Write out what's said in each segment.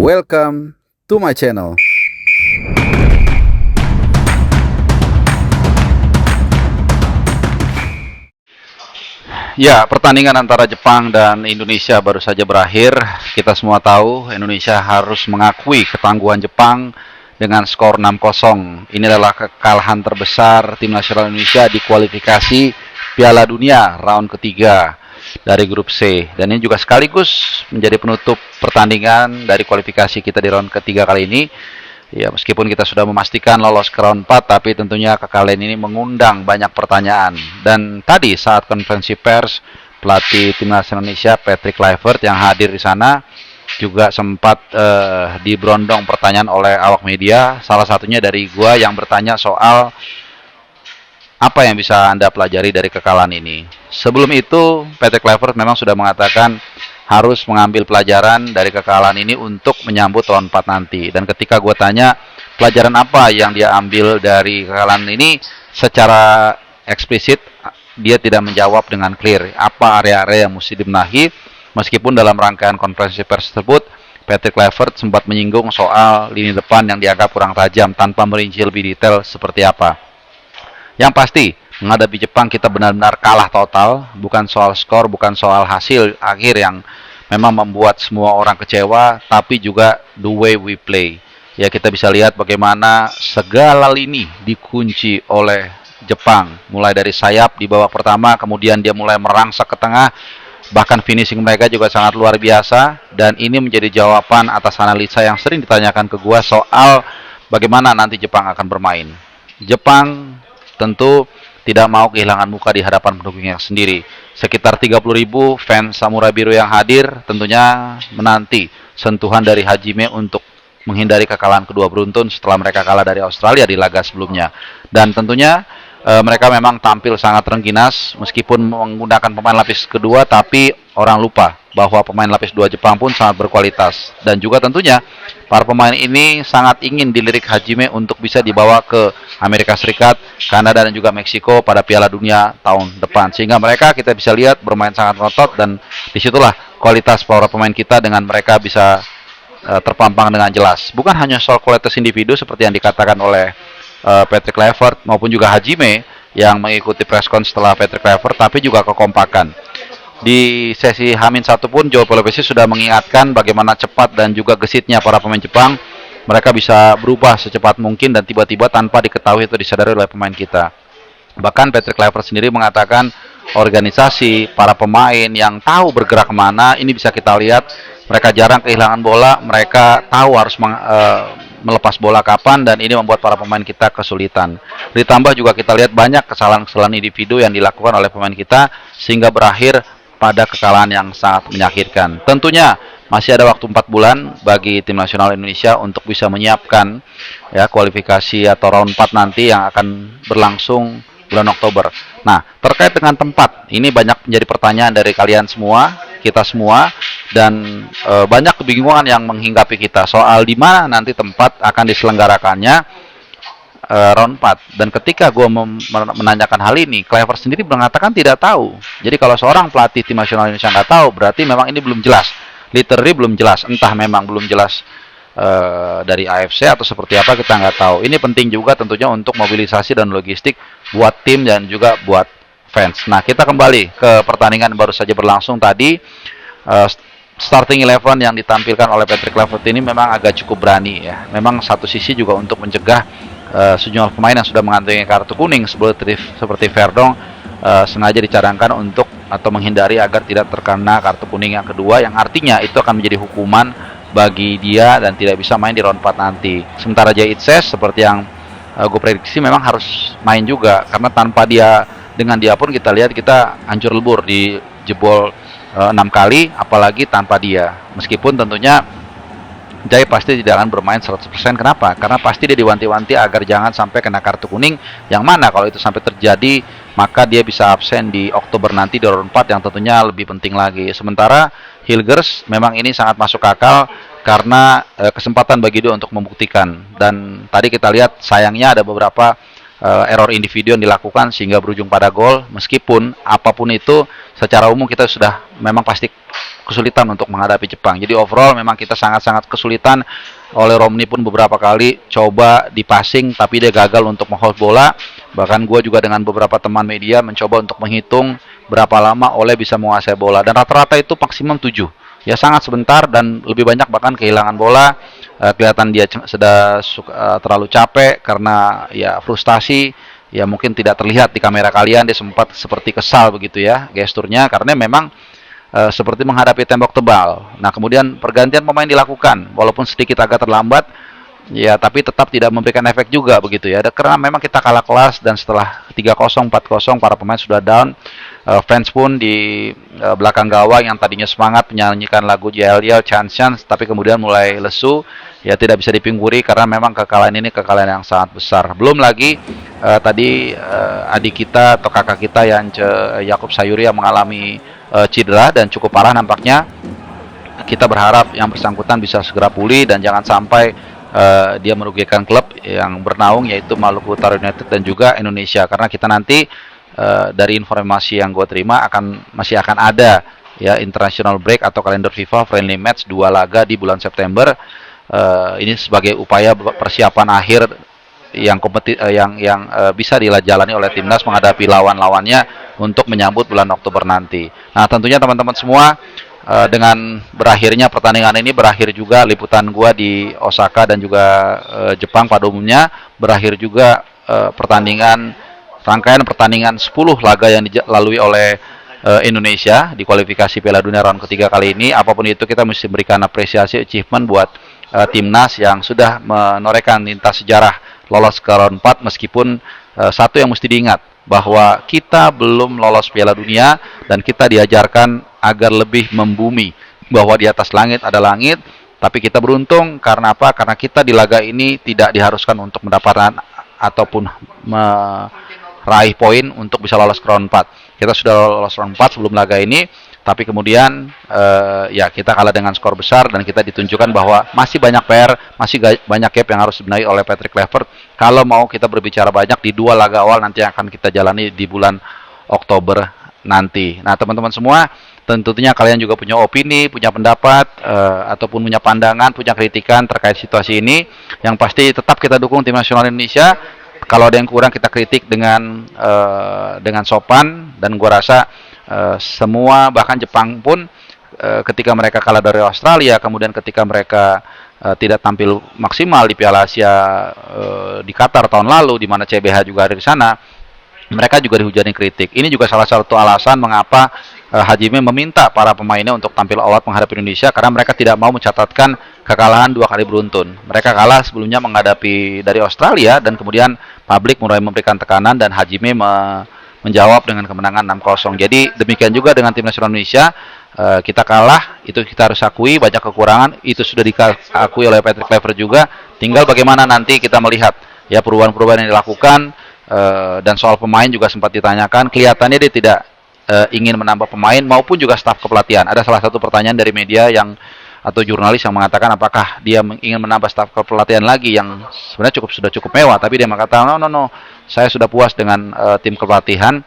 Welcome to my channel. Ya, pertandingan antara Jepang dan Indonesia baru saja berakhir. Kita semua tahu Indonesia harus mengakui ketangguhan Jepang dengan skor 6-0. Ini adalah kekalahan terbesar tim nasional Indonesia di kualifikasi Piala Dunia round ketiga dari grup C. Dan ini juga sekaligus menjadi penutup pertandingan dari kualifikasi kita di round ketiga kali ini. Ya, meskipun kita sudah memastikan lolos ke round 4, tapi tentunya kekalahan ini mengundang banyak pertanyaan. Dan tadi saat konferensi pers, pelatih timnas Indonesia Patrick Kluivert yang hadir di sana juga sempat diberondong pertanyaan oleh awak media. Salah satunya dari gua yang bertanya soal apa yang bisa Anda pelajari dari kekalahan ini. Sebelum itu, Patrick Kluivert memang sudah mengatakan harus mengambil pelajaran dari kekalahan ini untuk menyambut round 4 nanti. Dan ketika gue tanya pelajaran apa yang dia ambil dari kekalahan ini, secara eksplisit dia tidak menjawab dengan clear apa area-area yang mesti dibenahi. Meskipun dalam rangkaian konferensi pers tersebut Patrick Kluivert sempat menyinggung soal lini depan yang dianggap kurang tajam tanpa merinci lebih detail seperti apa. Yang pasti, menghadapi Jepang kita benar-benar kalah total, bukan soal skor, bukan soal hasil akhir yang memang membuat semua orang kecewa, tapi juga the way we play. Ya, kita bisa lihat bagaimana segala lini dikunci oleh Jepang, mulai dari sayap di babak pertama, kemudian dia mulai merangsek ke tengah, bahkan finishing mereka juga sangat luar biasa. Dan ini menjadi jawaban atas analisa yang sering ditanyakan ke gua soal bagaimana nanti Jepang akan bermain. Jepang tentu tidak mau kehilangan muka di hadapan pendukungnya sendiri. Sekitar 30.000 fans Samurai Biru yang hadir tentunya menanti sentuhan dari Hajime untuk menghindari kekalahan kedua beruntun setelah mereka kalah dari Australia di laga sebelumnya. Dan tentunya mereka memang tampil sangat rengginas meskipun menggunakan pemain lapis kedua, tapi orang lupa bahwa pemain lapis 2 Jepang pun sangat berkualitas. Dan juga tentunya para pemain ini sangat ingin dilirik Hajime untuk bisa dibawa ke Amerika Serikat, Kanada, dan juga Meksiko pada Piala Dunia tahun depan. Sehingga mereka kita bisa lihat bermain sangat ngotot, dan disitulah kualitas para pemain kita dengan mereka bisa terpampang dengan jelas. Bukan hanya soal kualitas individu seperti yang dikatakan oleh Patrick Kluivert maupun juga Hajime yang mengikuti preskon setelah Patrick Kluivert, tapi juga kekompakan. Di sesi H-1 pun Joao Pelepesi sudah mengingatkan bagaimana cepat dan juga gesitnya para pemain Jepang. Mereka bisa berubah secepat mungkin dan tiba-tiba tanpa diketahui itu disadari oleh pemain kita. Bahkan Patrick Kluivert sendiri mengatakan organisasi para pemain yang tahu bergerak kemana, ini bisa kita lihat mereka jarang kehilangan bola, mereka tahu harus melepas bola kapan, dan ini membuat para pemain kita kesulitan. Ditambah juga kita lihat banyak kesalahan-kesalahan individu yang dilakukan oleh pemain kita sehingga berakhir pada kekalahan yang sangat menyakitkan. Tentunya masih ada waktu 4 bulan bagi tim nasional Indonesia untuk bisa menyiapkan ya kualifikasi atau round 4 nanti yang akan berlangsung bulan Oktober. Nah, terkait dengan tempat, ini banyak menjadi pertanyaan dari kalian semua, kita semua, dan banyak kebingungan yang menghinggapi kita soal di mana nanti tempat akan diselenggarakannya round 4. Dan ketika gue menanyakan hal ini, Kluivert sendiri mengatakan tidak tahu. Jadi kalau seorang pelatih tim nasional Indonesia nggak tahu, berarti memang ini belum jelas. Literally belum jelas, entah memang belum jelas dari AFC atau seperti apa, kita nggak tahu. Ini penting juga tentunya untuk mobilisasi dan logistik buat tim dan juga buat fans. Nah, kita kembali ke pertandingan baru saja berlangsung tadi. Starting 11 yang ditampilkan oleh Patrick Kluivert ini memang agak cukup berani ya. Memang satu sisi juga untuk mencegah sejumlah pemain yang sudah mengantongi kartu kuning seperti Verdong sengaja dicadangkan untuk atau menghindari agar tidak terkena kartu kuning yang kedua, yang artinya itu akan menjadi hukuman bagi dia dan tidak bisa main di round 4 nanti. Sementara Jay Itses seperti yang gue prediksi memang harus main juga, karena tanpa dia, dengan dia pun kita lihat kita hancur lebur di jebol 6 kali, apalagi tanpa dia. Meskipun tentunya Jay pasti tidak akan bermain 100%. Kenapa? Karena pasti dia diwanti-wanti agar jangan sampai kena kartu kuning, yang mana kalau itu sampai terjadi maka dia bisa absen di Oktober nanti di round 4 yang tentunya lebih penting lagi. Sementara Hilgers memang ini sangat masuk akal karena kesempatan bagi dia untuk membuktikan. Dan tadi kita lihat sayangnya ada beberapa error individu yang dilakukan sehingga berujung pada gol. Meskipun apapun itu, secara umum kita sudah memang pasti kesulitan untuk menghadapi Jepang. Jadi overall memang kita sangat-sangat kesulitan. Oleh Romney pun beberapa kali coba di passing tapi dia gagal untuk menghold bola. Bahkan gue juga dengan beberapa teman media mencoba untuk menghitung berapa lama Ole bisa menguasai bola. Dan rata-rata itu maksimum 7. Ya sangat sebentar dan lebih banyak bahkan kehilangan bola. Kelihatan dia sudah terlalu capek karena ya frustasi. Ya mungkin tidak terlihat di kamera kalian, dia sempat seperti kesal begitu ya gesturnya karena memang seperti menghadapi tembok tebal. Nah, kemudian pergantian pemain dilakukan walaupun sedikit agak terlambat, ya tapi tetap tidak memberikan efek juga begitu ya. Karena memang kita kalah kelas dan setelah 3-0, 4-0 para pemain sudah down. Fans pun di belakang gawang yang tadinya semangat menyanyikan lagu Yel Chance tapi kemudian mulai lesu, ya tidak bisa dipungkiri karena memang kekalahan ini kekalahan yang sangat besar. Belum lagi tadi adik kita atau kakak kita yang Yakub Sayuri yang mengalami cedera dan cukup parah nampaknya. Kita berharap yang bersangkutan bisa segera pulih dan jangan sampai dia merugikan klub yang bernaung yaitu Maluku Utara United dan juga Indonesia, karena kita nanti dari informasi yang gue terima masih akan ada ya international break atau kalender FIFA friendly match 2 laga di bulan September. Ini sebagai upaya persiapan akhir yang bisa dijalani oleh timnas menghadapi lawan-lawannya untuk menyambut bulan Oktober nanti. Nah, tentunya teman-teman semua, dengan berakhirnya pertandingan ini berakhir juga liputan gua di Osaka dan juga Jepang pada umumnya, berakhir juga rangkaian pertandingan 10 laga yang dilalui oleh Indonesia di kualifikasi Piala Dunia round ketiga kali ini. Apapun itu kita mesti berikan apresiasi achievement buat timnas yang sudah menorehkan lintas sejarah lolos ke round 4, meskipun satu yang mesti diingat bahwa kita belum lolos Piala Dunia dan kita diajarkan agar lebih membumi bahwa di atas langit ada langit. Tapi kita beruntung karena apa? Karena kita di laga ini tidak diharuskan untuk mendapatkan ataupun meraih poin untuk bisa lolos ke round 4. Kita sudah lolos round 4 sebelum laga ini, tapi kemudian ya kita kalah dengan skor besar dan kita ditunjukkan bahwa masih banyak PR, masih banyak gap yang harus dibenahi oleh Patrick Kluivert kalau mau kita berbicara banyak di 2 laga awal nanti yang akan kita jalani di bulan Oktober nanti. Nah, teman-teman semua, tentunya kalian juga punya opini, punya pendapat, ataupun punya pandangan, punya kritikan terkait situasi ini. Yang pasti tetap kita dukung tim nasional Indonesia. Kalau ada yang kurang kita kritik dengan sopan, dan gua rasa semua bahkan Jepang pun ketika mereka kalah dari Australia, kemudian ketika mereka tidak tampil maksimal di Piala Asia di Qatar tahun lalu, di mana CBH juga ada di sana, mereka juga dihujani kritik. Ini juga salah satu alasan mengapa Hajime meminta para pemainnya untuk tampil all out menghadapi Indonesia, karena mereka tidak mau mencatatkan kekalahan 2 kali beruntun. Mereka kalah sebelumnya menghadapi dari Australia dan kemudian publik mulai memberikan tekanan dan Hajime menjawab dengan kemenangan 6-0. Jadi demikian juga dengan tim nasional Indonesia, kita kalah, itu kita harus akui banyak kekurangan, itu sudah diakui oleh Patrick Kluivert juga. Tinggal bagaimana nanti kita melihat ya perubahan-perubahan yang dilakukan. Dan soal pemain juga sempat ditanyakan, kelihatannya dia tidak ingin menambah pemain maupun juga staf kepelatihan. Ada salah satu pertanyaan dari media atau jurnalis yang mengatakan apakah dia ingin menambah staf kepelatihan lagi yang sebenarnya sudah cukup mewah, tapi dia mengatakan no, saya sudah puas dengan tim kepelatihan.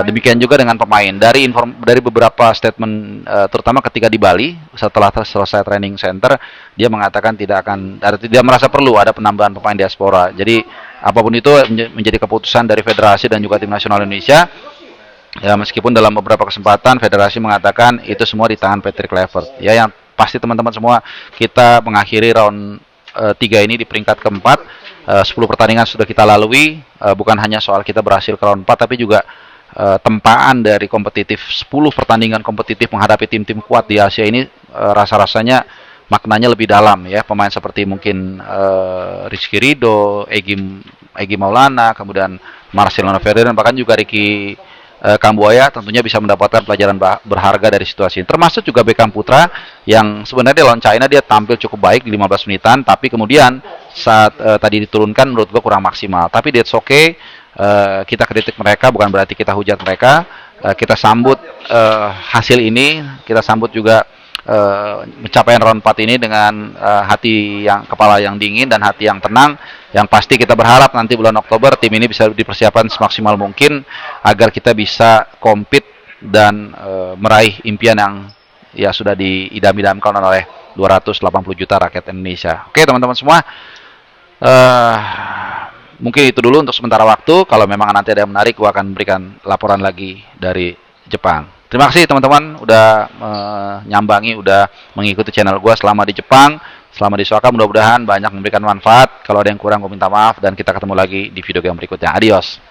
Demikian juga dengan pemain. Dari beberapa statement, terutama ketika di Bali setelah selesai training center, dia mengatakan tidak merasa perlu ada penambahan pemain diaspora. Jadi apapun itu menjadi keputusan dari federasi dan juga tim nasional Indonesia. Ya, meskipun dalam beberapa kesempatan federasi mengatakan itu semua di tangan Patrick Kluivert. Ya, yang pasti teman-teman semua, kita mengakhiri round 3 ini di peringkat keempat. 10 pertandingan sudah kita lalui. Bukan hanya soal kita berhasil ke round 4, tapi juga tempaan dari kompetitif 10 pertandingan kompetitif menghadapi tim-tim kuat di Asia ini, rasa-rasanya maknanya lebih dalam ya. Pemain seperti mungkin Rizky Ridho, Egy Maulana, kemudian Marcelino Ferdinand, bahkan juga Ricky Kambuaya tentunya bisa mendapatkan pelajaran berharga dari situasi ini. Termasuk juga Beckham Putra yang sebenarnya lawan China dia tampil cukup baik di 15 menitan, tapi kemudian saat tadi diturunkan menurut gue kurang maksimal. Tapi that's okay. Kita kritik mereka bukan berarti kita hujat mereka. Kita sambut hasil ini, kita sambut juga pencapaian round 4 ini dengan kepala yang dingin dan hati yang tenang. Yang pasti kita berharap nanti bulan Oktober tim ini bisa dipersiapkan semaksimal mungkin agar kita bisa compete dan meraih impian yang ya sudah diidam-idamkan oleh 280 juta rakyat Indonesia. Oke teman-teman semua, mungkin itu dulu untuk sementara waktu. Kalau memang nanti ada yang menarik, gua akan berikan laporan lagi dari Jepang. Terima kasih teman-teman udah nyambangi, udah mengikuti channel gua selama di Jepang, selama di Osaka. Mudah-mudahan banyak memberikan manfaat. Kalau ada yang kurang, gua minta maaf dan kita ketemu lagi di video yang berikutnya. Adios.